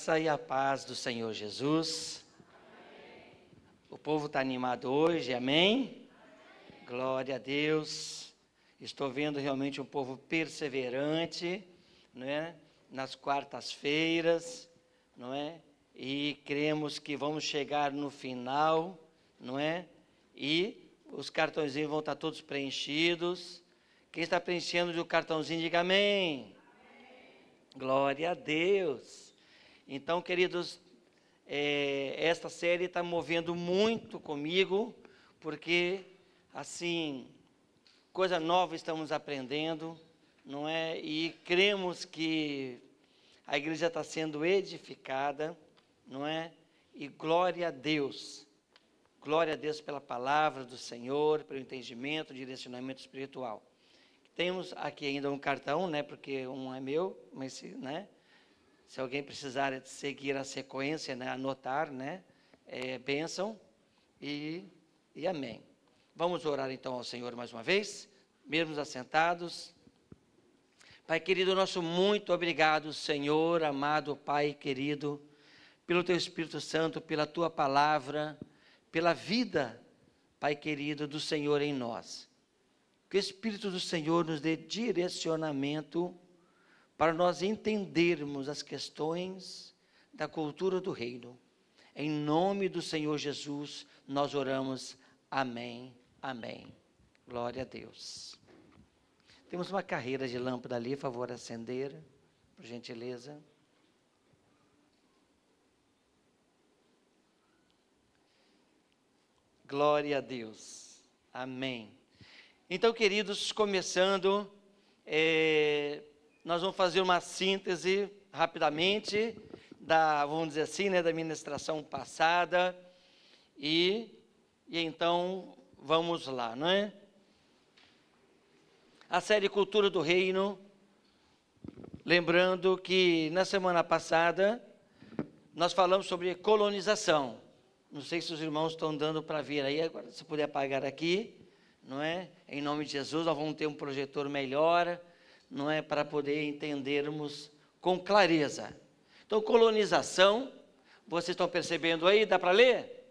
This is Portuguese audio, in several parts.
graça e a paz do Senhor Jesus. Amém. O povo está animado hoje, amém? Amém? Glória a Deus. Estou vendo realmente um povo perseverante, não é? Nas quartas-feiras, não é? E cremos que vamos chegar no final, não é? E os cartõezinhos vão estar todos preenchidos. Quem está preenchendo o cartãozinho, diga amém. Glória a Deus. Então, queridos, esta série está movendo muito comigo, porque, assim, coisa nova estamos aprendendo, não é? E cremos que a igreja está sendo edificada, não é? E glória a Deus pela palavra do Senhor, pelo entendimento, direcionamento espiritual. Temos aqui ainda um cartão, né, porque um é meu, mas se alguém precisar seguir a sequência, né, anotar, né, bênção e amém. Vamos orar então ao Senhor mais uma vez, mesmo assentados. Pai querido nosso, muito obrigado, Senhor, amado Pai querido, pelo Teu Espírito Santo, pela Tua palavra, pela vida, Pai querido, do Senhor em nós. Que o Espírito do Senhor nos dê direcionamento para nós entendermos as questões da cultura do reino. Em nome do Senhor Jesus, nós oramos. Amém, amém. Glória a Deus. Temos uma carreira de lâmpada ali, favor acender, por gentileza. Glória a Deus. Amém. Então, queridos, começando, nós vamos fazer uma síntese rapidamente vamos dizer assim, né, da ministração passada e então vamos lá, não é? A série Cultura do Reino, lembrando que na semana passada nós falamos sobre colonização. Não sei se os irmãos estão dando para ver aí, agora se puder apagar aqui. Não é? Em nome de Jesus, nós vamos ter um projetor melhor, não é? Para poder entendermos com clareza. Então, colonização, vocês estão percebendo aí? Dá para ler?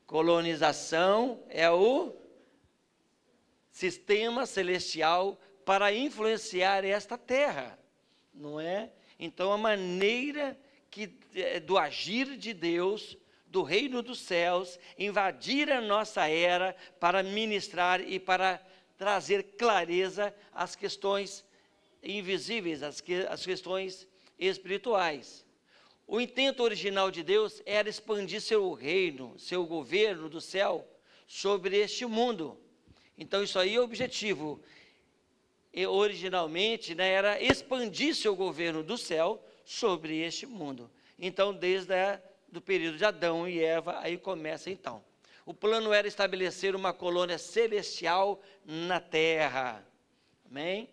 Colonização é o sistema celestial para influenciar esta terra, não é? Então, a maneira do agir de Deus, do reino dos céus, invadir a nossa era para ministrar e para trazer clareza às questões invisíveis, às questões espirituais. O intento original de Deus era expandir seu reino, seu governo do céu sobre este mundo. Então isso aí é o objetivo. E, originalmente, né, era expandir seu governo do céu sobre este mundo. Então desde do período de Adão e Eva, aí começa então. O plano era estabelecer uma colônia celestial na terra. Amém?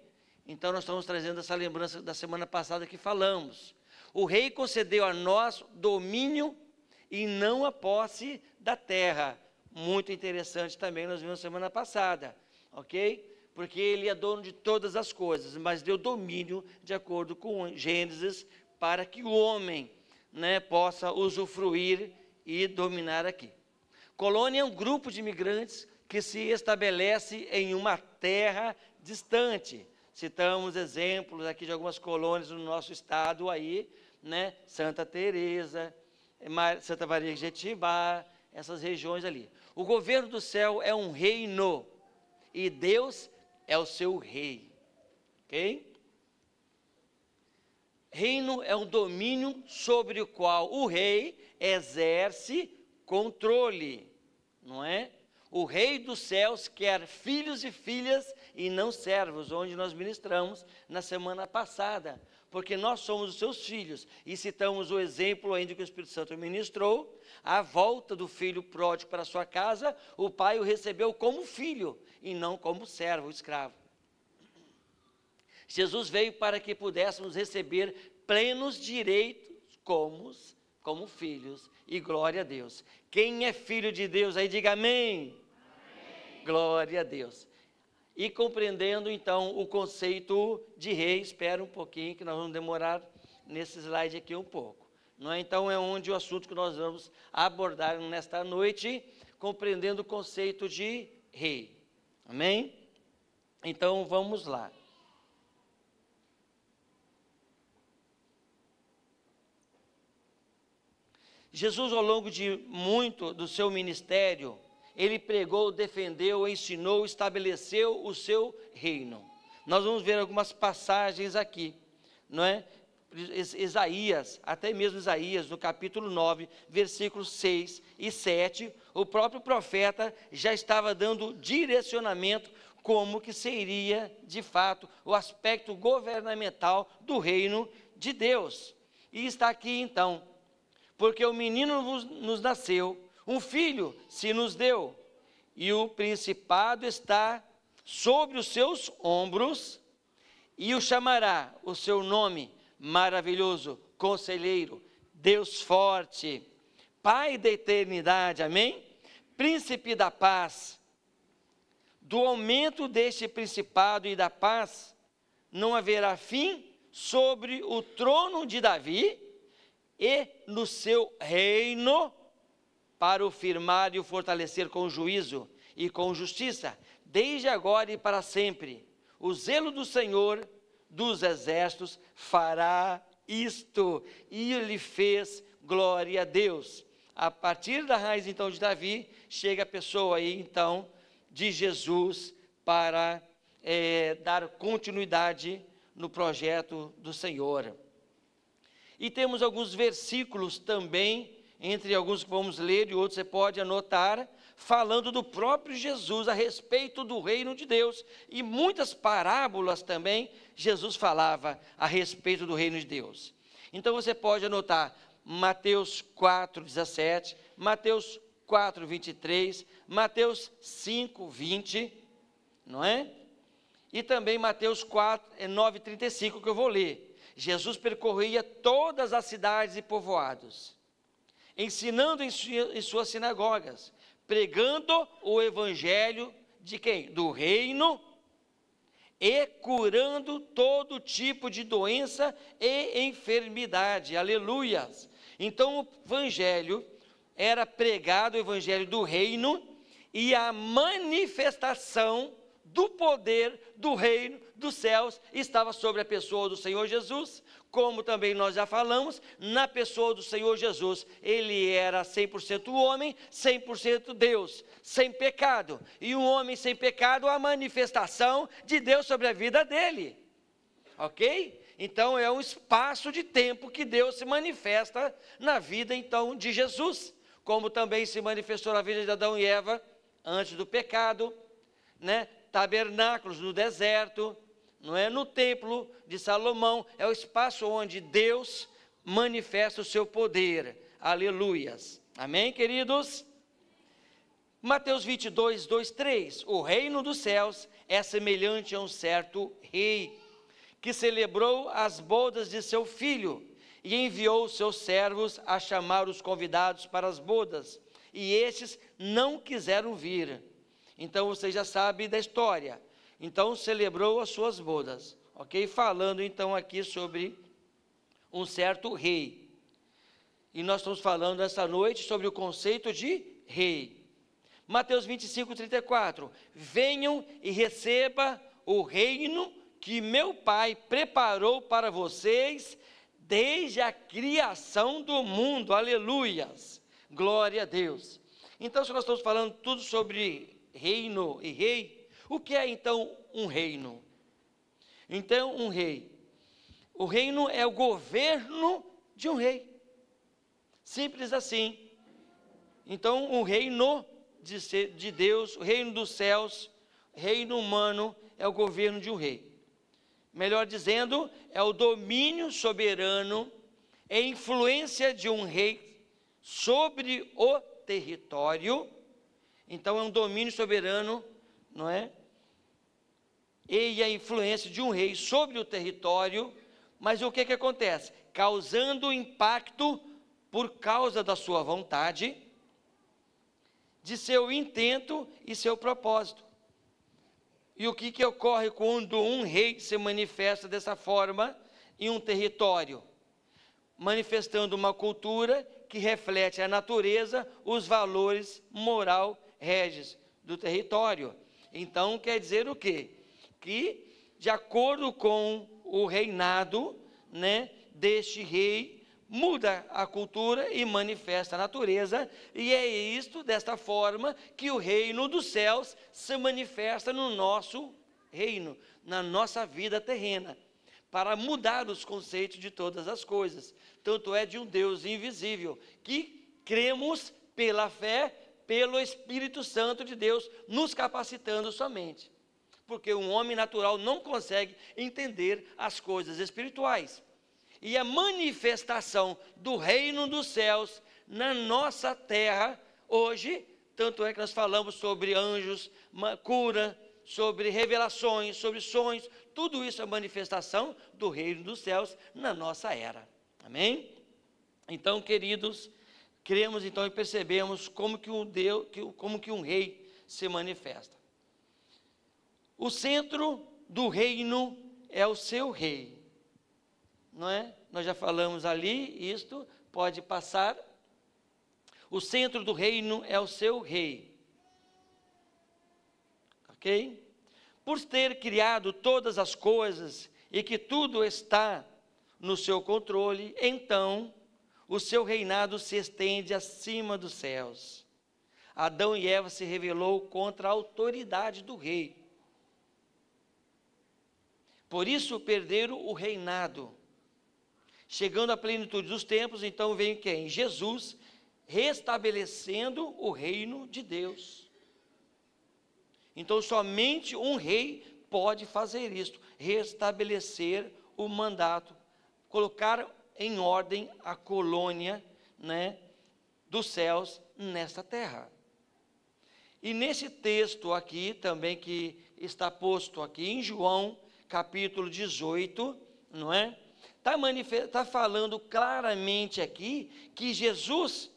Então nós estamos trazendo essa lembrança da semana passada que falamos. O rei concedeu a nós domínio e não a posse da terra. Muito interessante também, nós vimos semana passada, ok? Porque ele é dono de todas as coisas, mas deu domínio de acordo com Gênesis para que o homem, né, possa usufruir e dominar aqui. Colônia é um grupo de imigrantes que se estabelece em uma terra distante. Citamos exemplos aqui de algumas colônias no nosso estado aí, né? Santa Teresa, Santa Maria de Jetibá, essas regiões ali. O governo do céu é um reino e Deus é o seu rei, ok? Reino é um domínio sobre o qual o rei exerce controle, não é? O rei dos céus quer filhos e filhas e não servos, onde nós ministramos na semana passada, porque nós somos os seus filhos, e citamos o exemplo ainda que o Espírito Santo ministrou, a volta do filho pródigo para sua casa, o pai o recebeu como filho, e não como servo, escravo. Jesus veio para que pudéssemos receber plenos direitos como filhos, e glória a Deus. Quem é filho de Deus aí, diga amém. Amém. Glória a Deus. E compreendendo então o conceito de rei, espera um pouquinho que nós vamos demorar nesse slide aqui um pouco. Não é? Então, é onde o assunto que nós vamos abordar nesta noite, compreendendo o conceito de rei. Amém? Então, vamos lá. Jesus, ao longo de muito do seu ministério, ele pregou, defendeu, ensinou, estabeleceu o seu reino. Nós vamos ver algumas passagens aqui, não é? Isaías, até mesmo Isaías, no capítulo 9, versículos 6 e 7, o próprio profeta já estava dando direcionamento como que seria, de fato, o aspecto governamental do reino de Deus. E está aqui então, porque o menino nos nasceu, um filho se nos deu, e o principado está sobre os seus ombros, e o chamará o seu nome maravilhoso, conselheiro, Deus forte, Pai da eternidade, amém? Príncipe da paz. Do aumento deste principado e da paz, não haverá fim sobre o trono de Davi e no seu reino, para o firmar e o fortalecer com juízo e com justiça, desde agora e para sempre. O zelo do Senhor dos exércitos fará isto, e ele fez, glória a Deus. A partir da raiz então de Davi, chega a pessoa aí então de Jesus para dar continuidade no projeto do Senhor. E temos alguns versículos também, entre alguns que vamos ler e outros você pode anotar, falando do próprio Jesus a respeito do reino de Deus. E muitas parábolas também Jesus falava a respeito do reino de Deus. Então você pode anotar Mateus 4:17, Mateus 4:23, Mateus 5:20, não é? E também Mateus 9:35, que eu vou ler. Jesus percorria todas as cidades e povoados, ensinando em suas sinagogas, pregando o evangelho de quem? Do reino, e curando todo tipo de doença e enfermidade, aleluias. Então o evangelho era pregado, o evangelho do reino, e a manifestação do poder do reino dos céus estava sobre a pessoa do Senhor Jesus, como também nós já falamos, na pessoa do Senhor Jesus, ele era 100% homem, 100% Deus, sem pecado, e um homem sem pecado, a manifestação de Deus sobre a vida dele, ok? Então é um espaço de tempo que Deus se manifesta na vida então de Jesus, como também se manifestou na vida de Adão e Eva, antes do pecado, né? Tabernáculos no deserto, não é? No templo de Salomão, é o espaço onde Deus manifesta o seu poder, aleluias, amém, queridos? Mateus 22, 2, 3, o reino dos céus é semelhante a um certo rei, que celebrou as bodas de seu filho, e enviou seus servos a chamar os convidados para as bodas, e estes não quiseram vir. Então você já sabe da história. Então celebrou as suas bodas, ok? Falando então aqui sobre um certo rei. E nós estamos falando essa noite sobre o conceito de rei. Mateus 25, 34. Venham e receba o reino que meu Pai preparou para vocês desde a criação do mundo. Aleluias. Glória a Deus. Então, se nós estamos falando tudo sobre reino e rei, o que é então um reino? Então, um rei. O reino é o governo de um rei. Simples assim. Então, o reino de Deus, o reino dos céus, reino humano, é o governo de um rei. Melhor dizendo, é o domínio soberano, é a influência de um rei sobre o território. Então é um domínio soberano, não é? E a influência de um rei sobre o território, mas o que acontece? Causando impacto por causa da sua vontade, de seu intento e seu propósito. E o que ocorre quando um rei se manifesta dessa forma em um território? manifestando uma cultura que reflete a natureza, os valores moral régios do território. Então, quer dizer o quê? Que, de acordo com o reinado, né, deste rei, muda a cultura e manifesta a natureza, e é isto, desta forma, que o reino dos céus se manifesta no nosso reino, na nossa vida terrena, para mudar os conceitos de todas as coisas. Tanto é de um Deus invisível, que cremos pela fé, pelo Espírito Santo de Deus, nos capacitando somente. Porque um homem natural não consegue entender as coisas espirituais. E a manifestação do reino dos céus na nossa terra, hoje, tanto é que nós falamos sobre anjos, cura, sobre revelações, sobre sonhos, tudo isso é manifestação do reino dos céus na nossa era. Amém? Então, queridos, cremos então e percebemos como que um rei se manifesta. O centro do reino é o seu rei, não é? Nós já falamos ali, isto pode passar. O centro do reino é o seu rei, ok? Por ter criado todas as coisas e que tudo está no seu controle, então o seu reinado se estende acima dos céus. Adão e Eva se rebelou contra a autoridade do rei. Por isso perderam o reinado. Chegando à plenitude dos tempos, então vem quem? Jesus, restabelecendo o reino de Deus. Então somente um rei pode fazer isto, restabelecer o mandato, colocar em ordem a colônia, né, dos céus nesta terra. E nesse texto aqui também que está posto aqui em João capítulo 18, não é? Está falando claramente aqui que Jesus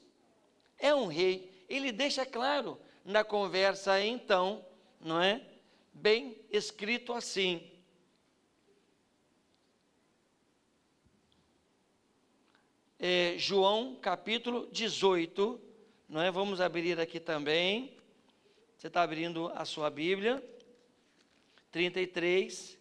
é um rei. Ele deixa claro na conversa então, não é? Bem escrito assim. João capítulo 18, não é? Vamos abrir aqui também. Você está abrindo a sua Bíblia, 33.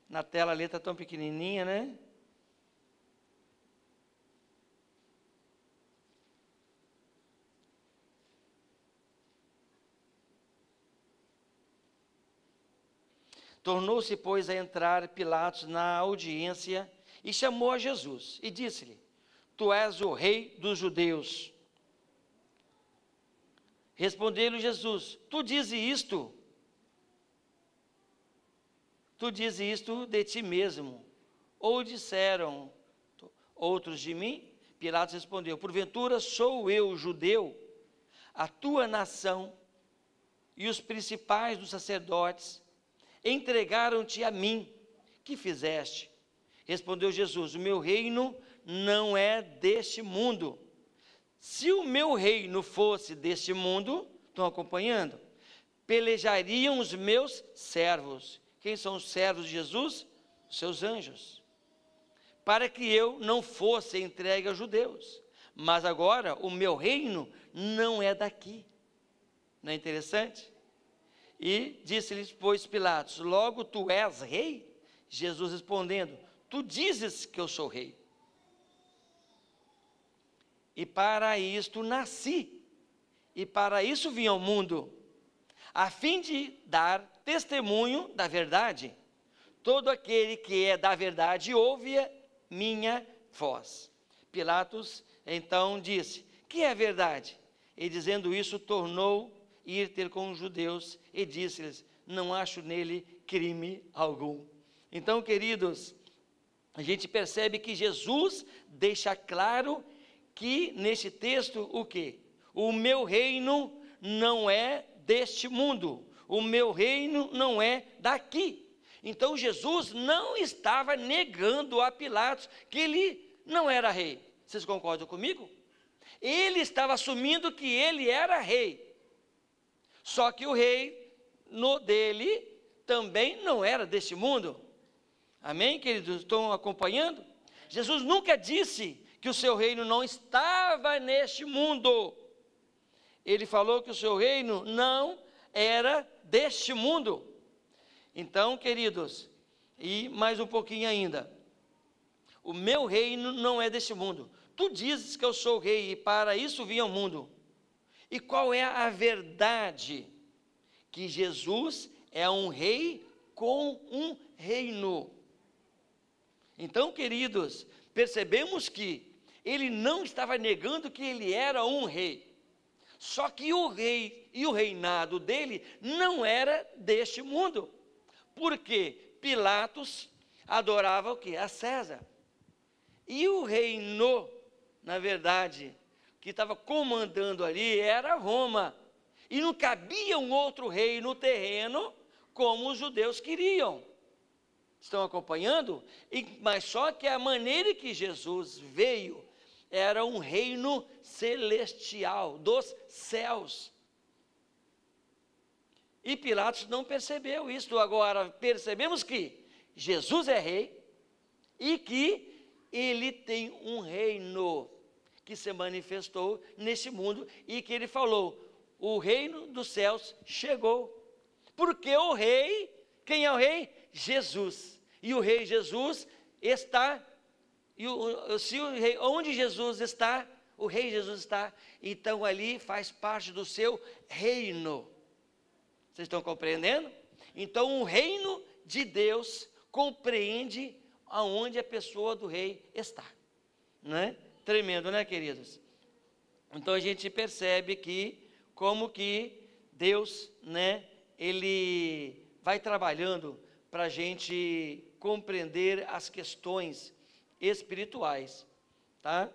Na tela a letra tão pequenininha, né? Tornou-se, pois, a entrar Pilatos na audiência e chamou a Jesus e disse-lhe: Tu és o rei dos judeus. Respondeu-lhe Jesus: Tu dizes isto? Tu dizes isto de ti mesmo, ou disseram outros de mim? Pilatos respondeu: Porventura sou eu judeu? A tua nação e os principais dos sacerdotes entregaram-te a mim. Que fizeste? Respondeu Jesus: O meu reino não é deste mundo. Se o meu reino fosse deste mundo, estão acompanhando? Pelejariam os meus servos. Quem são os servos de Jesus? Os seus anjos. Para que eu não fosse entregue aos judeus. Mas agora o meu reino não é daqui. Não é interessante? E disse-lhes, pois, Pilatos: Logo tu és rei? Jesus respondendo: Tu dizes que eu sou rei. E para isto nasci, e para isso vim ao mundo, a fim de dar testemunho da verdade. Todo aquele que é da verdade ouve a minha voz. Pilatos então disse: Que é verdade? E dizendo isso, tornou ir ter com os judeus e disse-lhes: Não acho nele crime algum. Então, queridos, a gente percebe que Jesus deixa claro que nesse texto o quê? O meu reino não é deste mundo. O meu reino não é daqui. Então Jesus não estava negando a Pilatos que ele não era rei. Vocês concordam comigo? Ele estava assumindo que ele era rei. Só que o rei dele também não era deste mundo. Amém, queridos? Estão acompanhando? Jesus nunca disse que o seu reino não estava neste mundo. Ele falou que o seu reino não era deste mundo. Então, queridos, e mais um pouquinho ainda. O meu reino não é deste mundo. Tu dizes que eu sou rei e para isso vim ao mundo. E qual é a verdade? Que Jesus é um rei com um reino. Então, queridos, percebemos que ele não estava negando que ele era um rei. Só que o rei e o reinado dele não era deste mundo. Porque Pilatos adorava o quê? A César. E o reino, na verdade, que estava comandando ali era Roma. E não cabia um outro rei no terreno como os judeus queriam. Estão acompanhando? Mas só que a maneira que Jesus veio era um reino celestial, dos céus. E Pilatos não percebeu isso. Agora, percebemos que Jesus é rei e que ele tem um reino que se manifestou nesse mundo e que ele falou, o reino dos céus chegou. Porque o rei, quem é o rei? Jesus. E o rei Jesus está, onde Jesus está, o rei Jesus está, então ali faz parte do seu reino. Vocês estão compreendendo? Então o reino de Deus compreende aonde a pessoa do rei está. Não é? Tremendo, né, queridos? Então a gente percebe que, como que Deus, né, ele vai trabalhando para a gente compreender as questões espirituais, tá?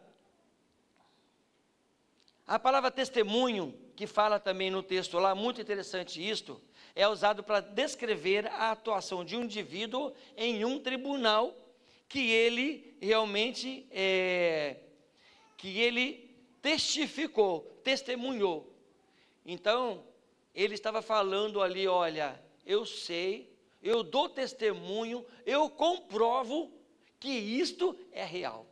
A palavra testemunho, que fala também no texto lá, muito interessante isto, é usado para descrever a atuação de um indivíduo em um tribunal que ele realmente, que ele testificou, testemunhou. Então, ele estava falando ali, olha, eu sei, eu dou testemunho, eu comprovo que isto é real.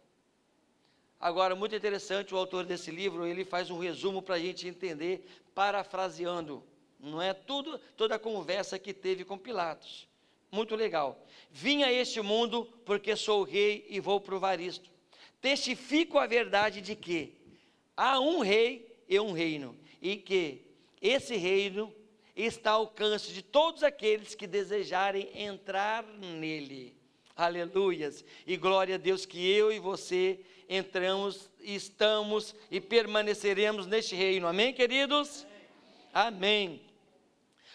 Agora, muito interessante, o autor desse livro, ele faz um resumo para a gente entender, parafraseando, não é toda a conversa que teve com Pilatos. Muito legal. Vim a este mundo porque sou rei e vou provar isto. Testifico a verdade de que há um rei e um reino, e que esse reino está ao alcance de todos aqueles que desejarem entrar nele. Aleluias. E glória a Deus que eu e você entramos, estamos e permaneceremos neste reino. Amém, queridos? Amém.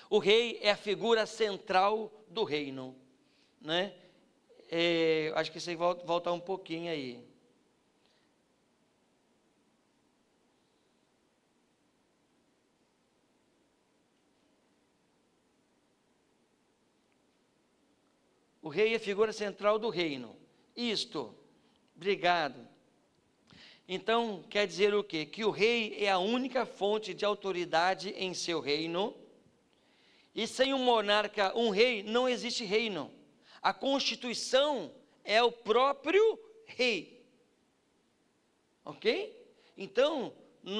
O rei é a figura central do reino, né? Acho que você volta um pouquinho aí. O rei é a figura central do reino. Isto, obrigado. Então, quer dizer o quê? Que o rei é a única fonte de autoridade em seu reino. E sem um monarca, um rei, não existe reino. A Constituição é o próprio rei. Ok? Então, num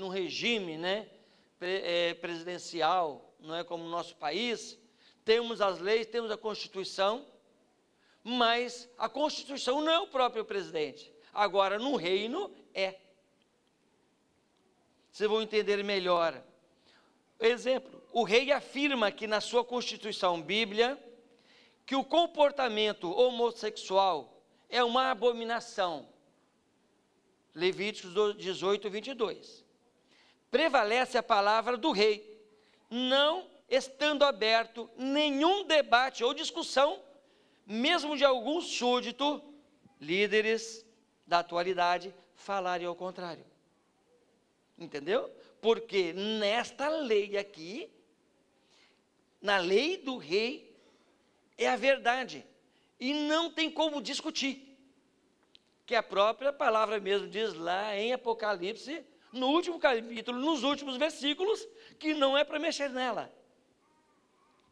regime, né, presidencial, não é como o nosso país, temos as leis, temos a Constituição, mas a Constituição não é o próprio presidente. Agora, no reino, é. Vocês vão entender melhor. Exemplo, o rei afirma que na sua Constituição Bíblia, que o comportamento homossexual é uma abominação. Levíticos 18, 22. Prevalece a palavra do rei, não estando aberto nenhum debate ou discussão, mesmo de alguns súditos, líderes da atualidade, falarem ao contrário. Entendeu? Porque nesta lei aqui, na lei do rei, é a verdade. E não tem como discutir. Que a própria palavra mesmo diz lá em Apocalipse, no último capítulo, nos últimos versículos, que não é para mexer nela.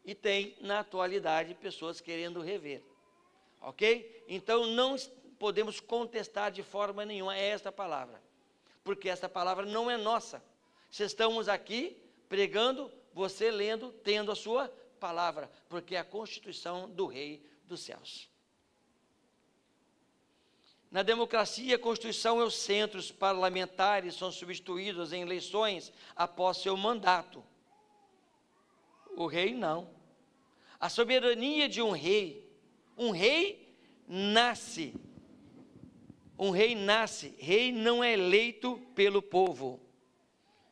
E tem, na atualidade, pessoas querendo rever. Ok? Então, não podemos contestar de forma nenhuma esta palavra, porque esta palavra não é nossa. Se estamos aqui pregando, você lendo, tendo a sua palavra, porque é a constituição do Rei dos céus. Na democracia, a Constituição é o centro, os parlamentares são substituídos em eleições após seu mandato. O rei não. A soberania de um rei nasce. Um rei nasce, rei não é eleito pelo povo.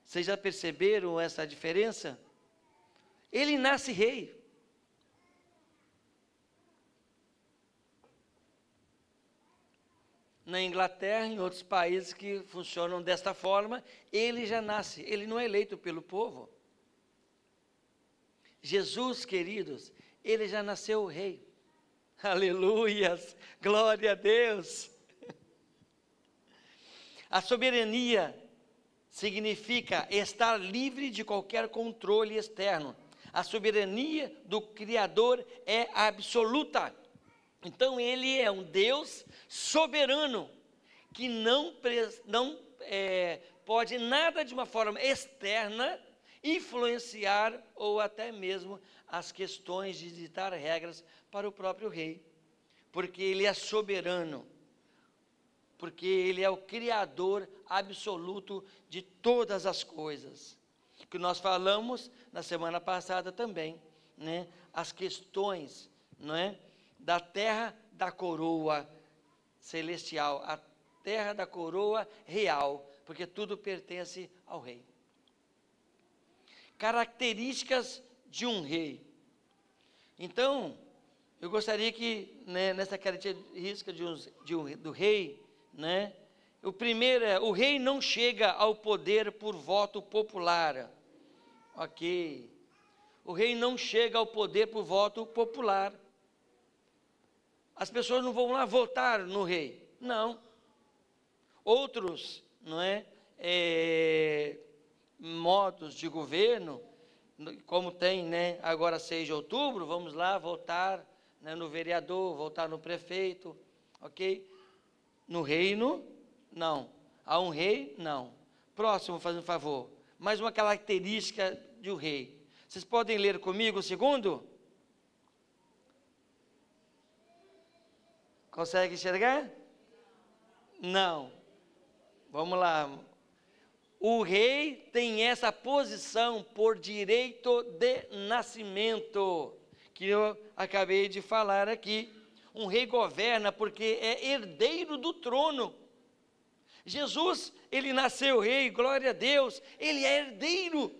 Vocês já perceberam essa diferença? Ele nasce rei. Na Inglaterra, em outros países que funcionam desta forma, ele já nasce, ele não é eleito pelo povo. Jesus, queridos, ele já nasceu rei. Aleluias, glória a Deus. A soberania significa estar livre de qualquer controle externo. A soberania do Criador é absoluta. Então, ele é um Deus soberano, que não pode nada de uma forma externa influenciar ou até mesmo as questões de ditar regras para o próprio rei, porque ele é soberano, porque ele é o Criador absoluto de todas as coisas, que nós falamos na semana passada também, né? As questões, não é? Da terra da coroa celestial, a terra da coroa real, porque tudo pertence ao rei. Características de um rei. Então, eu gostaria que, né, nessa característica do rei, né, o primeiro é, o rei não chega ao poder por voto popular. Ok. O rei não chega ao poder por voto popular. As pessoas não vão lá votar no rei, não. Outros, não é, modos de governo, como tem, né, agora 6 de outubro, vamos lá votar, né, no vereador, votar no prefeito, ok? No reino, não. Há um rei, não. Próximo, fazendo um favor. Mais uma característica de um rei. Vocês podem ler comigo o segundo? Consegue enxergar? Não. Vamos lá. O rei tem essa posição por direito de nascimento, que eu acabei de falar aqui. Um rei governa porque é herdeiro do trono. Jesus, ele nasceu rei, glória a Deus, ele é herdeiro,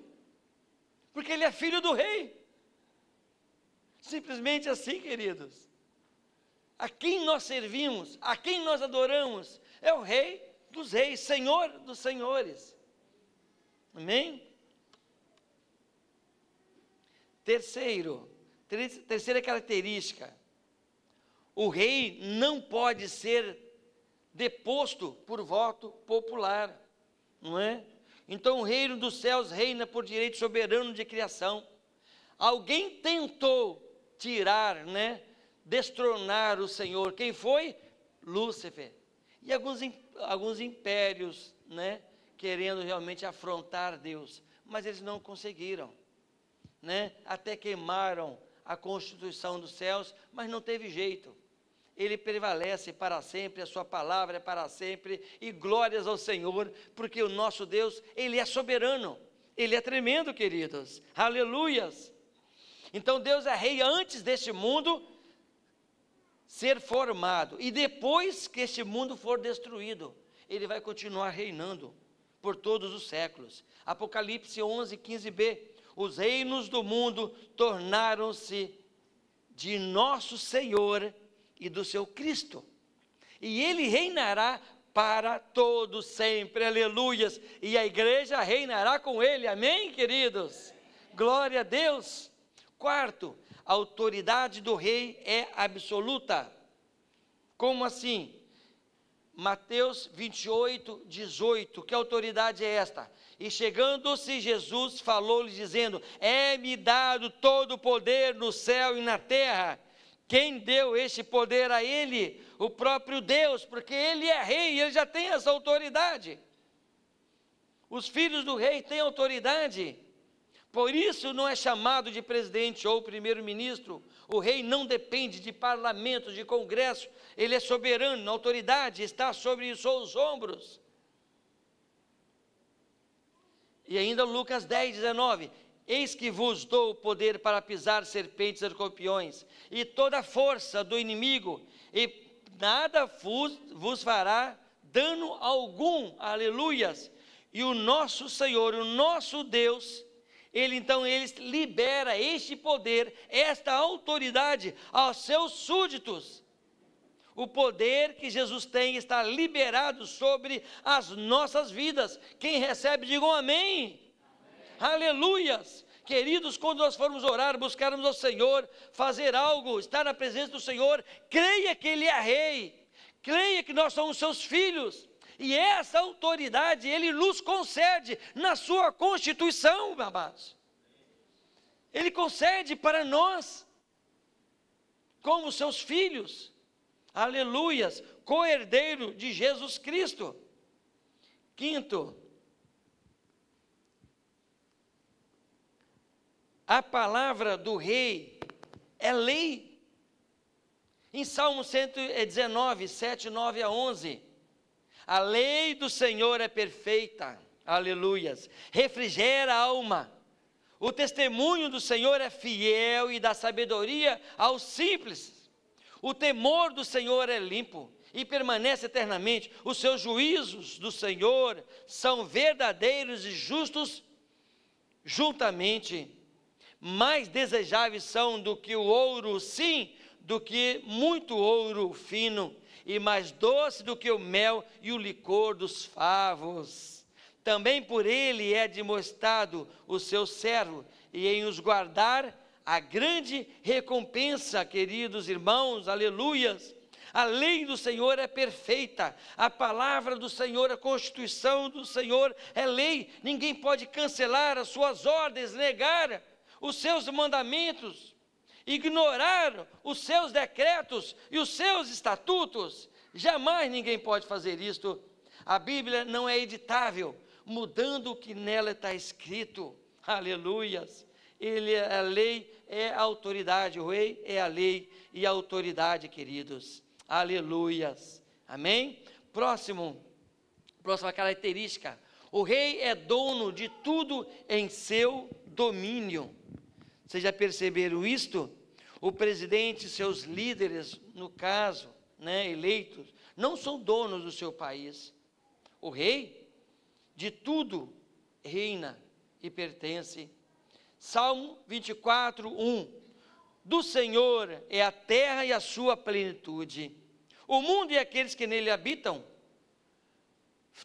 porque ele é filho do rei. Simplesmente assim, queridos. A quem nós servimos, a quem nós adoramos, é o Rei dos reis, Senhor dos senhores. Amém? Terceira característica, o rei não pode ser deposto por voto popular, não é? Então o reino dos céus reina por direito soberano de criação. Alguém tentou tirar, né, destronar o Senhor. Quem foi? Lúcifer. E alguns impérios, né, querendo realmente afrontar Deus, mas eles não conseguiram, né? Até queimaram a constituição dos céus, mas não teve jeito. Ele prevalece para sempre, a sua palavra é para sempre, e glórias ao Senhor, porque o nosso Deus, ele é soberano, ele é tremendo, queridos, aleluias. Então Deus é rei antes deste mundo ser formado, e depois que este mundo for destruído, ele vai continuar reinando por todos os séculos. Apocalipse 11, 15b, os reinos do mundo tornaram-se de nosso Senhor e do seu Cristo, e ele reinará para todos sempre, aleluias, e a igreja reinará com ele, amém, queridos? Glória a Deus. Quarto, a autoridade do rei é absoluta. Como assim? Mateus 28, 18, que autoridade é esta? E chegando-se Jesus, falou-lhe dizendo, é-me dado todo o poder no céu e na terra. Quem deu este poder a ele? O próprio Deus, porque ele é rei, ele já tem essa autoridade. Os filhos do rei têm autoridade, por isso não é chamado de presidente ou primeiro-ministro. O rei não depende de parlamento, de congresso, ele é soberano, a autoridade está sobre os seus ombros. E ainda Lucas 10, 19, eis que vos dou o poder para pisar serpentes e escorpiões, e toda a força do inimigo, e nada vos fará dano algum, aleluias. E o nosso Senhor, o nosso Deus, ele libera este poder, esta autoridade aos seus súditos. O poder que Jesus tem está liberado sobre as nossas vidas. Quem recebe, digam amém. Aleluias. Queridos, quando nós formos orar, buscarmos ao Senhor, fazer algo, estar na presença do Senhor, creia que Ele é rei, creia que nós somos seus filhos, e essa autoridade Ele nos concede na sua Constituição, amados. Ele concede para nós, como seus filhos, aleluias, co-herdeiro de Jesus Cristo. Quinto, a palavra do rei é lei. Em Salmo 119, 7, 9 a 11, a lei do Senhor é perfeita, aleluias, refrigera a alma. O testemunho do Senhor é fiel e dá sabedoria aos simples. O temor do Senhor é limpo e permanece eternamente. Os seus juízos do Senhor são verdadeiros e justos juntamente. Mais desejáveis são do que o ouro, sim, do que muito ouro fino, e mais doce do que o mel e o licor dos favos. Também por ele é demonstrado o seu servo, e em os guardar a grande recompensa, queridos irmãos, aleluias. A lei do Senhor é perfeita, a palavra do Senhor, a Constituição do Senhor é lei. Ninguém pode cancelar as suas ordens, negar os seus mandamentos, ignorar os seus decretos e os seus estatutos. Jamais ninguém pode fazer isto. A Bíblia não é editável, mudando o que nela está escrito. Aleluias. A lei é a autoridade, o rei é a lei e a autoridade, queridos. Aleluias. Amém? Próxima característica. O rei é dono de tudo em seu domínio. Vocês já perceberam isto? O presidente e seus líderes, no caso, eleitos, não são donos do seu país. O rei de tudo reina e pertence. Salmo 24, 1. Do Senhor é a terra e a sua plenitude, o mundo e aqueles que nele habitam.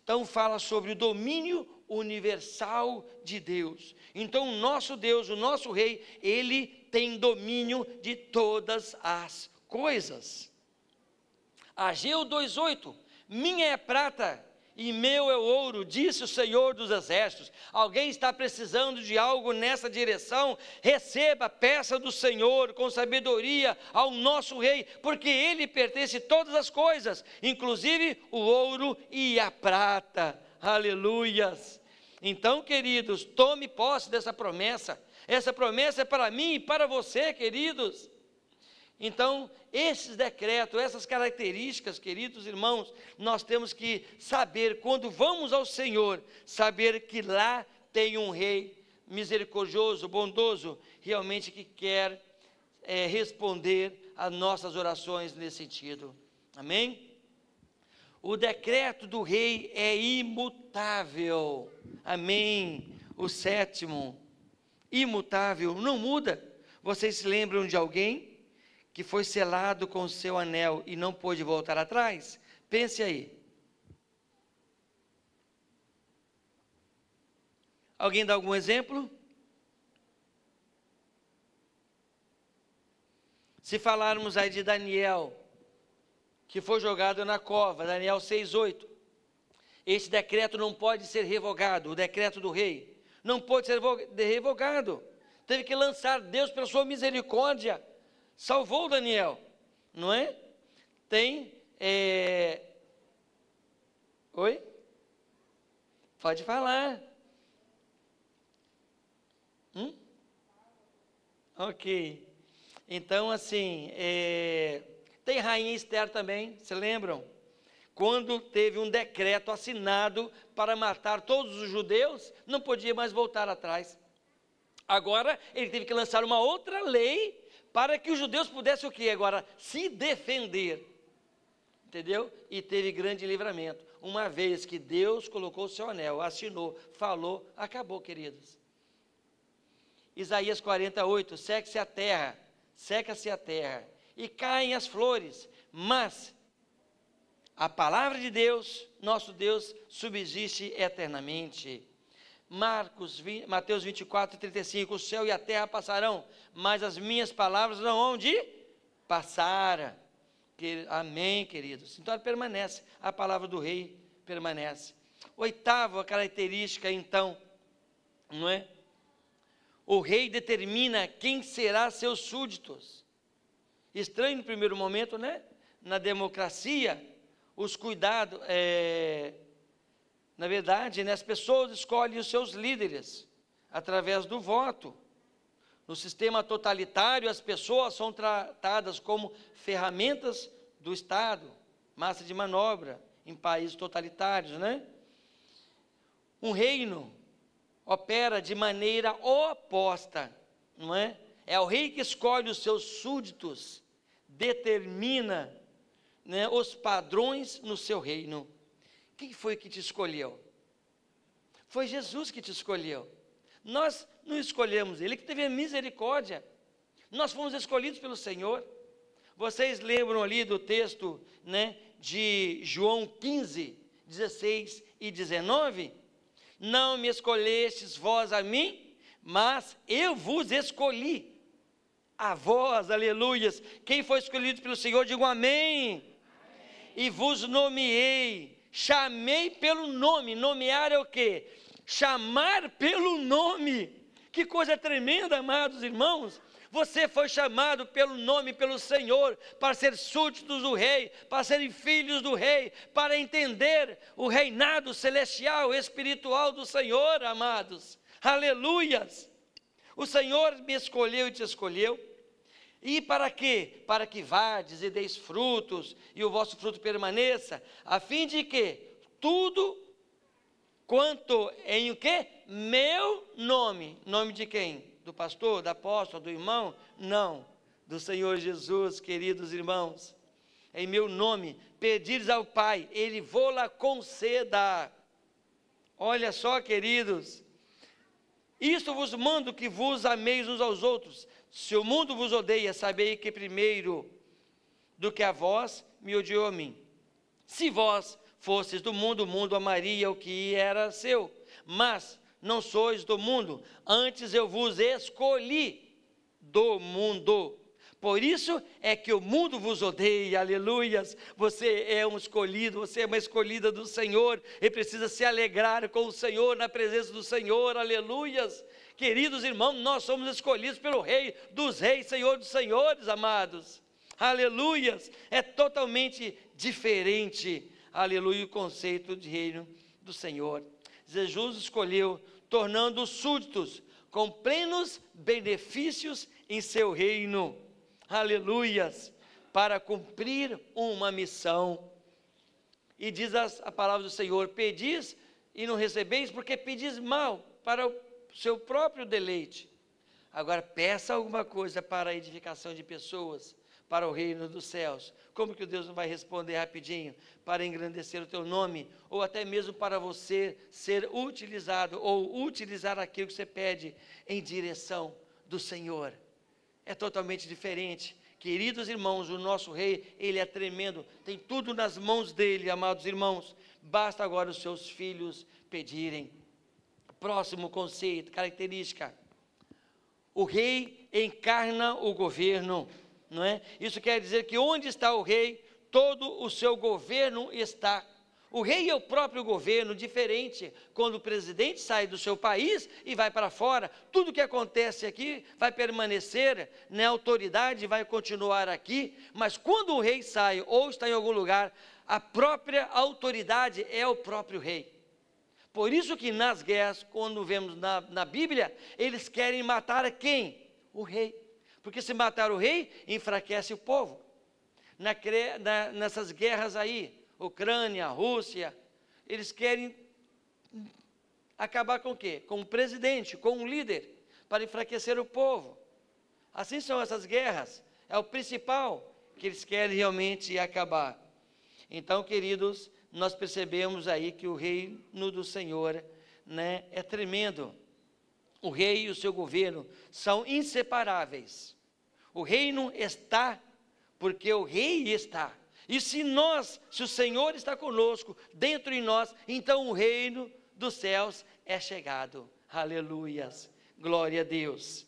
Então fala sobre o domínio universal de Deus. Então o nosso Deus, o nosso rei, ele tem domínio de todas as coisas. Ageu 2:8, minha é a prata e meu é o ouro, disse o Senhor dos Exércitos. Alguém está precisando de algo nessa direção? Receba, peça do Senhor com sabedoria ao nosso rei, porque ele pertence todas as coisas, inclusive o ouro e a prata. Aleluias. Então, queridos, tome posse dessa promessa. Essa promessa é para mim e para você, queridos. Então, esses decretos, essas características, queridos irmãos, nós temos que saber, quando vamos ao Senhor, saber que lá tem um rei misericordioso, bondoso, realmente que quer responder às nossas orações nesse sentido. Amém? O decreto do rei é imutável. Amém? O sétimo, imutável, não muda. Vocês se lembram de alguém que foi selado com o seu anel e não pôde voltar atrás? Pense aí. Alguém dá algum exemplo? Se falarmos aí de Daniel, que foi jogado na cova, Daniel 6:8. Esse decreto não pode ser revogado, o decreto do rei não pode ser revogado. Teve que lançar, Deus pela sua misericórdia salvou Daniel, não é? Tem, oi? Pode falar. Ok. Então, assim, tem rainha Esther também, se lembram? Quando teve um decreto assinado para matar todos os judeus, não podia mais voltar atrás. Agora, ele teve que lançar uma outra lei para que os judeus pudessem o quê? Agora, se defender. Entendeu? E teve grande livramento. Uma vez que Deus colocou o seu anel, assinou, falou, acabou, queridos. Isaías 48, seca-se a terra, e caem as flores, mas a palavra de Deus, nosso Deus, subsiste eternamente. Mateus 24, 35, o céu e a terra passarão, mas as minhas palavras não hão de passar. Amém, queridos. Então ela permanece, a palavra do rei permanece. Oitava característica, então, não é? O rei determina quem será seus súditos. Estranho no primeiro momento, né? Na democracia, os cuidados, na verdade, né, as pessoas escolhem os seus líderes através do voto. No sistema totalitário, as pessoas são tratadas como ferramentas do Estado, massa de manobra, em países totalitários, né? Um reino opera de maneira oposta, não é? É o rei que escolhe os seus súditos, determina, né, os padrões no seu reino. Quem foi que te escolheu? Foi Jesus que te escolheu. Nós não escolhemos Ele, que teve a misericórdia. Nós fomos escolhidos pelo Senhor. Vocês lembram ali do texto, né, de João 15, 16 e 19? Não me escolhestes vós a mim, mas eu vos escolhi. A vós, aleluias. Quem foi escolhido pelo Senhor, digo amém. Amém. E vos nomeei, chamei pelo nome. Nomear é o quê? Chamar pelo nome. Que coisa tremenda, amados irmãos. Você foi chamado pelo nome, pelo Senhor, para ser súditos do rei, para serem filhos do rei, para entender o reinado celestial, espiritual do Senhor, amados. Aleluias. O Senhor me escolheu e te escolheu. E para quê? Para que vades e deis frutos, e o vosso fruto permaneça, a fim de que tudo quanto em o quê? Meu nome. Nome de quem? Do pastor, do apóstolo, do irmão? Não, do Senhor Jesus, queridos irmãos. Em meu nome, pedires ao Pai, Ele vô-la conceda. Olha só, queridos, isto vos mando, que vos ameis uns aos outros. Se o mundo vos odeia, sabei que primeiro do que a vós, me odiou a mim. Se vós fosses do mundo, o mundo amaria o que era seu. Mas não sois do mundo, antes eu vos escolhi do mundo. Por isso é que o mundo vos odeia, aleluias. Você é um escolhido, você é uma escolhida do Senhor, e precisa se alegrar com o Senhor, na presença do Senhor, aleluias. Queridos irmãos, nós somos escolhidos pelo Rei dos Reis, Senhor dos Senhores, amados. Aleluias. É totalmente diferente, aleluia, o conceito de reino do Senhor. Jesus escolheu, tornando-os súditos com plenos benefícios em seu reino, aleluias, para cumprir uma missão. E diz a palavra do Senhor: pedis e não recebeis, porque pedis mal, para o seu próprio deleite. Agora peça alguma coisa para a edificação de pessoas, para o reino dos céus. Como que Deus não vai responder rapidinho? Para engrandecer o teu nome, ou até mesmo para você ser utilizado, ou utilizar aquilo que você pede em direção do Senhor. É totalmente diferente. Queridos irmãos, o nosso rei, ele é tremendo, tem tudo nas mãos dele, amados irmãos. Basta agora os seus filhos pedirem. Próximo conceito, característica: o rei encarna o governo, não é? Isso quer dizer que onde está o rei, todo o seu governo está. O rei é o próprio governo, diferente quando o presidente sai do seu país e vai para fora. Tudo que acontece aqui vai permanecer, né? A autoridade vai continuar aqui, mas quando o rei sai ou está em algum lugar, a própria autoridade é o próprio rei. Por isso que nas guerras, quando vemos na Bíblia, eles querem matar quem? O rei. Porque se matar o rei, enfraquece o povo. Nessas guerras aí, Ucrânia, Rússia, eles querem acabar com o quê? Com o presidente, com o líder, para enfraquecer o povo. Assim são essas guerras, é o principal que eles querem realmente acabar. Então, queridos, nós percebemos aí que o reino do Senhor, né, é tremendo. O rei e o seu governo são inseparáveis. O reino está porque o rei está. E se o Senhor está conosco, dentro de nós, então o reino dos céus é chegado. Aleluias, glória a Deus.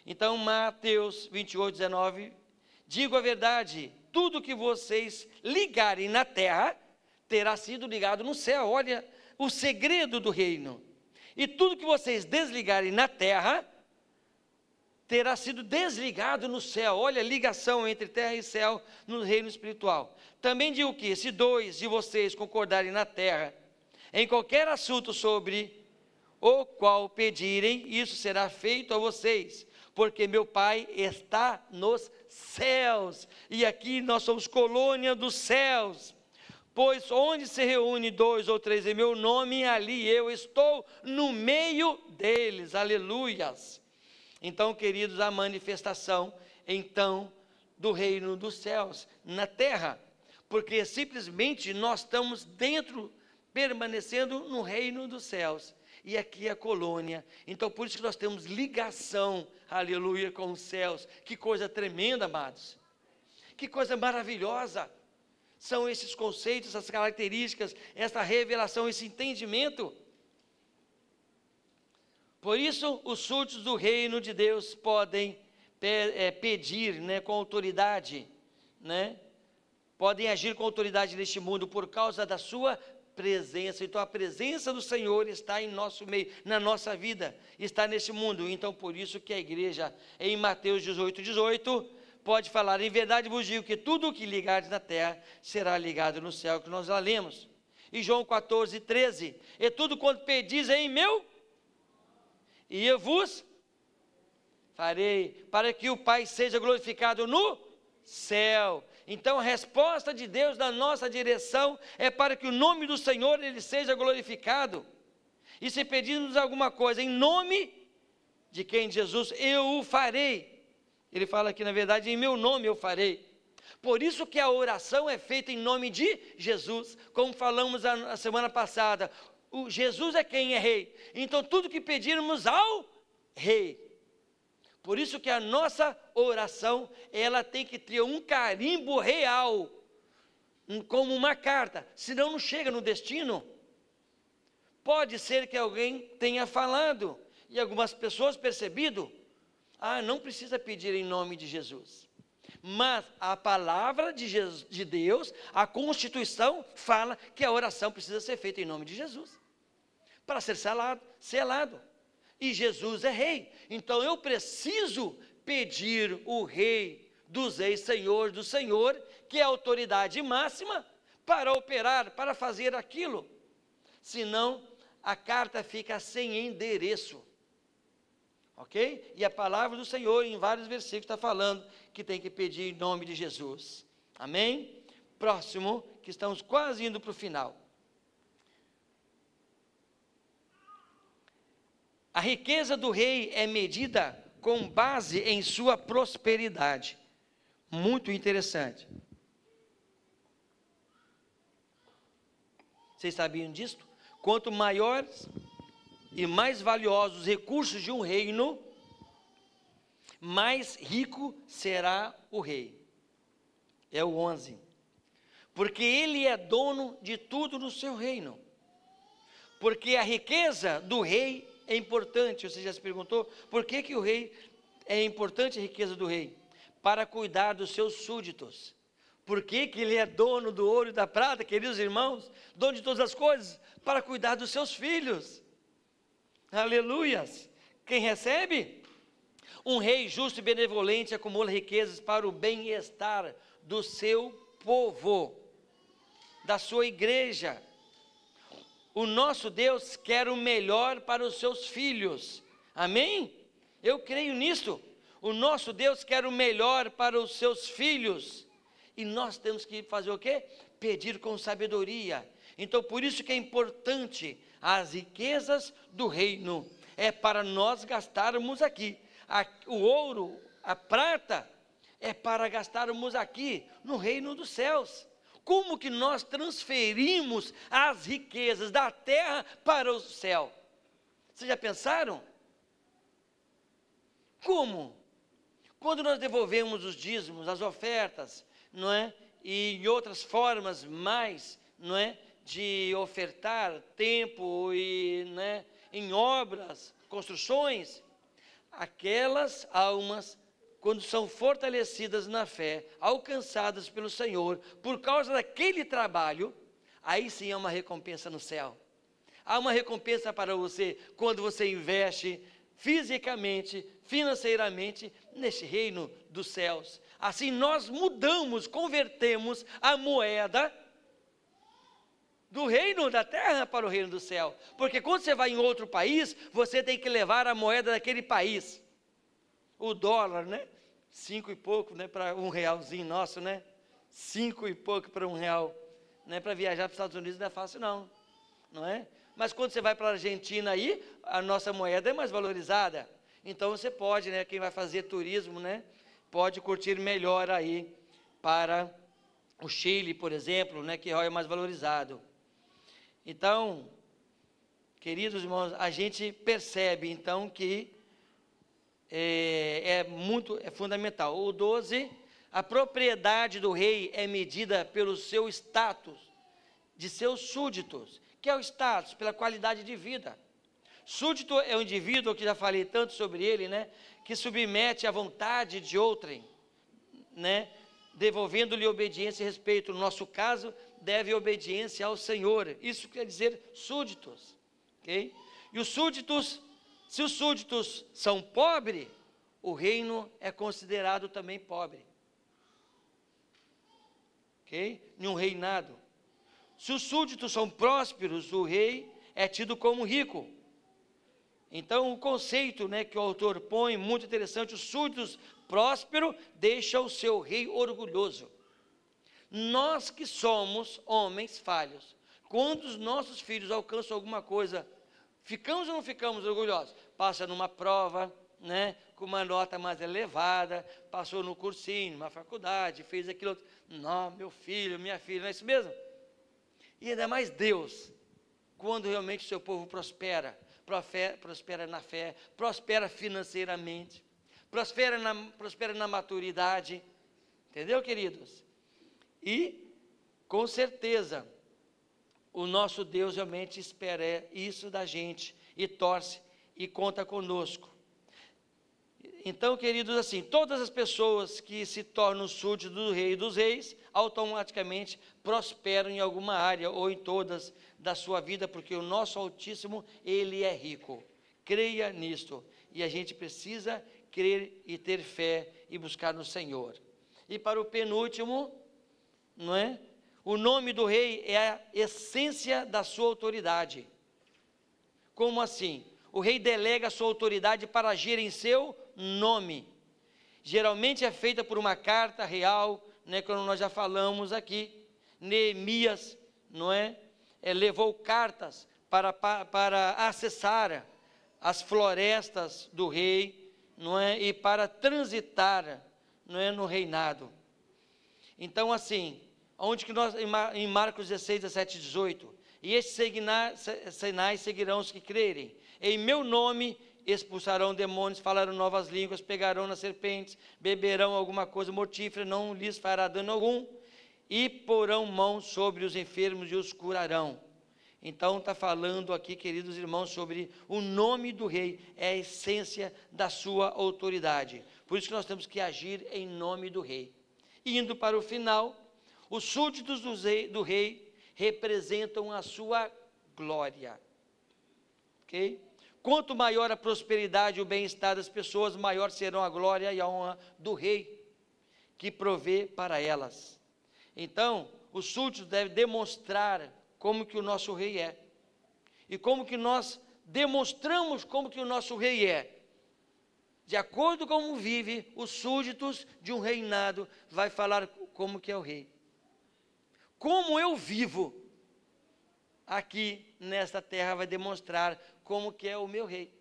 Então Mateus 28, 19, digo a verdade, tudo que vocês ligarem na terra, terá sido ligado no céu. Olha o segredo do reino. E tudo que vocês desligarem na terra, terá sido desligado no céu. Olha a ligação entre terra e céu no reino espiritual. Também digo que, se 2 de vocês concordarem na terra, em qualquer assunto sobre o qual pedirem, isso será feito a vocês, porque meu Pai está nos céus, e aqui nós somos colônia dos céus. Pois onde se reúne 2 ou 3 em meu nome, ali eu estou no meio deles. Aleluias. Então, queridos, a manifestação, então, do reino dos céus na terra, porque simplesmente nós estamos dentro, permanecendo no reino dos céus, e aqui é a colônia. Então, por isso que nós temos ligação, aleluia, com os céus. Que coisa tremenda, amados, que coisa maravilhosa são esses conceitos, essas características, essa revelação, esse entendimento. Por isso, os súditos do reino de Deus podem pedir, né, com autoridade, né, podem agir com autoridade neste mundo por causa da sua presença. Então, a presença do Senhor está em nosso meio, na nossa vida, está neste mundo. Então, por isso que a igreja, em Mateus 18, 18, pode falar, em verdade vos digo que tudo o que ligardes na terra será ligado no céu, que nós lá lemos. E João 14, 13, e tudo quanto pedis em meu, e eu vos farei, para que o Pai seja glorificado no céu. Então a resposta de Deus na nossa direção é para que o nome do Senhor ele seja glorificado. E se pedirmos alguma coisa em nome de quem? Jesus, eu o farei. Ele fala aqui, na verdade, em meu nome eu farei. Por isso que a oração é feita em nome de Jesus, como falamos a semana passada. Jesus é quem é rei. Então tudo que pedirmos ao rei. Por isso que a nossa oração, ela tem que ter um carimbo real, como uma carta, senão não chega no destino. Pode ser que alguém tenha falado, e algumas pessoas percebido, não precisa pedir em nome de Jesus. Mas a palavra de Deus, a Constituição, fala que a oração precisa ser feita em nome de Jesus, para ser selado. E Jesus é rei, então eu preciso pedir o rei dos reis, Senhor do Senhor, que é a autoridade máxima, para operar, para fazer aquilo. Senão, a carta fica sem endereço. Ok? E a palavra do Senhor, em vários versículos, está falando que tem que pedir em nome de Jesus. Amém? Próximo, que estamos quase indo para o final. A riqueza do rei é medida com base em sua prosperidade. Muito interessante. Vocês sabiam disso? Quanto maiores e mais valiosos os recursos de um reino, mais rico será o rei. É o 11. Porque ele é dono de tudo no seu reino. Porque a riqueza do rei é importante. Você já se perguntou por que o rei é importante, a riqueza do rei? Para cuidar dos seus súditos, Por que que ele é dono do ouro e da prata, queridos irmãos? Dono de todas as coisas, para cuidar dos seus filhos. Aleluias. Quem recebe? Um rei justo e benevolente acumula riquezas para o bem-estar do seu povo, da sua igreja. O nosso Deus quer o melhor para os seus filhos. Amém? Eu creio nisso. O nosso Deus quer o melhor para os seus filhos. E nós temos que fazer o quê? Pedir com sabedoria. Então, por isso que é importante as riquezas do reino. É para nós gastarmos aqui. O ouro, a prata, é para gastarmos aqui, no reino dos céus. Como que nós transferimos as riquezas da terra para o céu? Vocês já pensaram? Como? Quando nós devolvemos os dízimos, as ofertas, não é? E em outras formas mais, não é? De ofertar tempo e, né? Em obras, construções, aquelas almas, quando são fortalecidas na fé, alcançadas pelo Senhor, por causa daquele trabalho, aí sim há uma recompensa no céu. Há uma recompensa para você, quando você investe fisicamente, financeiramente, neste reino dos céus. Assim nós mudamos, convertemos a moeda do reino da terra para o reino do céu. Porque quando você vai em outro país, você tem que levar a moeda daquele país. O dólar, né? 5 e pouco, né? Para R$1 nosso, né? 5 e pouco para R$1. Né? Para viajar para os Estados Unidos não é fácil não, não é? Mas quando você vai para a Argentina aí, a nossa moeda é mais valorizada. Então você pode, né? Quem vai fazer turismo, né? Pode curtir melhor aí para o Chile, por exemplo, né? Que é mais valorizado. Então, queridos irmãos, a gente percebe então que é fundamental. O 12, a propriedade do rei é medida pelo seu status, de seus súditos. Que é o status? Pela qualidade de vida. Súdito é um indivíduo, que já falei tanto sobre ele, né? Que submete à vontade de outrem, né? Devolvendo-lhe obediência e respeito. No nosso caso, deve obediência ao Senhor. Isso quer dizer súditos, ok? E os súditos, se os súditos são pobres, o reino é considerado também pobre, ok? Em um reinado. Se os súditos são prósperos, o rei é tido como rico. Então, o conceito, né, que o autor põe, muito interessante: os súditos prósperos deixam o seu rei orgulhoso. Nós que somos homens falhos, quando os nossos filhos alcançam alguma coisa, ficamos ou não ficamos orgulhosos? Passa numa prova, né, com uma nota mais elevada, passou no cursinho, numa faculdade, fez aquilo outro. Não, meu filho, minha filha, não é isso mesmo? E ainda mais Deus, quando realmente o seu povo prospera na fé, prospera financeiramente, prospera na maturidade, entendeu, queridos? E, com certeza, o nosso Deus realmente espera isso da gente, e torce, e conta conosco. Então, queridos, assim, todas as pessoas que se tornam súditos do Rei dos Reis, automaticamente prosperam em alguma área, ou em todas da sua vida, porque o nosso Altíssimo, Ele é rico. Creia nisto, e a gente precisa crer e ter fé, e buscar no Senhor. E para o penúltimo, não é? O nome do rei é a essência da sua autoridade. Como assim? O rei delega a sua autoridade para agir em seu nome. Geralmente é feita por uma carta real, né, como nós já falamos aqui. Neemias, não é? Levou cartas para acessar as florestas do rei, não é? E para transitar, não é, no reinado. Então, assim, onde que nós, em Marcos 16, 17 e 18, e estes sinais seguirão os que crerem. Em meu nome expulsarão demônios, falarão novas línguas, pegarão nas serpentes, beberão alguma coisa mortífera, não lhes fará dano algum, e porão mãos sobre os enfermos e os curarão. Então está falando aqui, queridos irmãos, sobre o nome do rei, é a essência da sua autoridade. Por isso que nós temos que agir em nome do rei. Indo para o final, Os súditos do rei representam a sua glória. Ok? Quanto maior a prosperidade e o bem-estar das pessoas, maior serão a glória e a honra do rei, que provê para elas. Então, os súditos devem demonstrar como que o nosso rei é. E como que nós demonstramos como que o nosso rei é. De acordo com como vive, os súditos de um reinado vai falar como que é o rei. Como eu vivo aqui nesta terra vai demonstrar como que é o meu rei.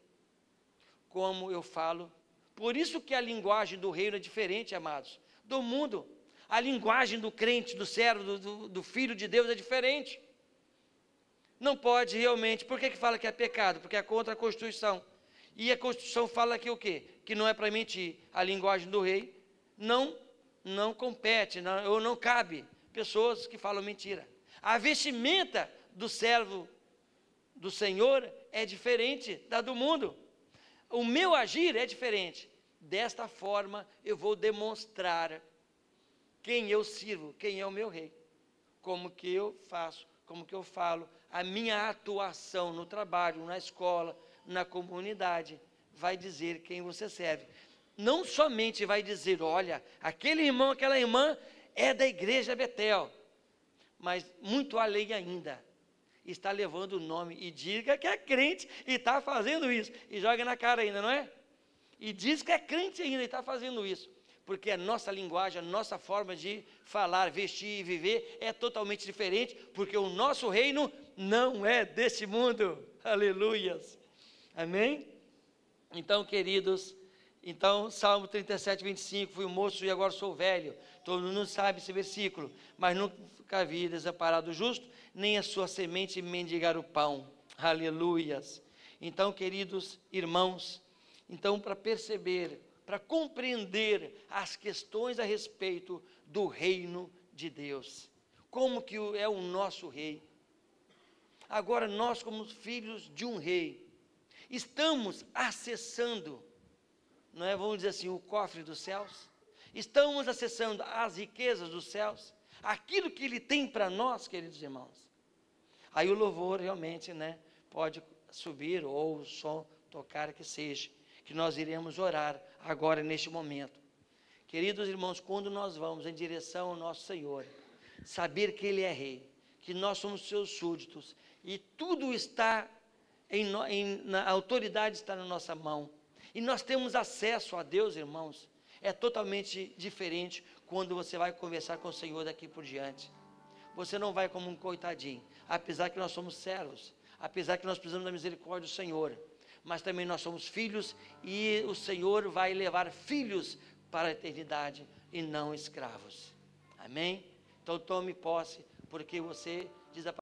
Como eu falo. Por isso que a linguagem do reino é diferente, amados, do mundo. A linguagem do crente, do servo, do filho de Deus é diferente. Não pode realmente. Por que fala que é pecado? Porque é contra a Constituição. E a Constituição fala que o quê? Que não é para mentir. A linguagem do rei não compete, ou não cabe pessoas que falam mentira. A vestimenta do servo do Senhor é diferente da do mundo. O meu agir é diferente. Desta forma eu vou demonstrar quem eu sirvo, quem é o meu rei. Como que eu faço, como que eu falo, a minha atuação no trabalho, na escola, na comunidade, vai dizer quem você serve. Não somente vai dizer, olha, aquele irmão, aquela irmã é da igreja Betel, mas muito além ainda, está levando o nome e diga que é crente e está fazendo isso, e joga na cara ainda, não é? E diz que é crente ainda e está fazendo isso, porque a nossa linguagem, a nossa forma de falar, vestir e viver é totalmente diferente, porque o nosso reino não é deste mundo, aleluias, amém? Então, queridos, Salmo 37, 25, fui moço e agora sou velho, todo mundo sabe esse versículo, mas nunca vi desamparado o justo, nem a sua semente mendigar o pão, aleluias. Então, queridos irmãos, então para perceber, para compreender as questões a respeito do reino de Deus, como que é o nosso rei, agora nós como filhos de um rei, estamos acessando, não é, vamos dizer assim, o cofre dos céus, estamos acessando as riquezas dos céus, aquilo que Ele tem para nós, queridos irmãos. Aí o louvor realmente, né, pode subir, ou o som tocar, que seja, que nós iremos orar agora neste momento. Queridos irmãos, quando nós vamos em direção ao nosso Senhor, saber que Ele é Rei, que nós somos seus súditos, e tudo está, a autoridade está na nossa mão, e nós temos acesso a Deus, irmãos, é totalmente diferente quando você vai conversar com o Senhor daqui por diante. Você não vai como um coitadinho, apesar que nós somos servos, apesar que nós precisamos da misericórdia do Senhor, mas também nós somos filhos, e o Senhor vai levar filhos para a eternidade e não escravos, amém? Então tome posse, porque você diz a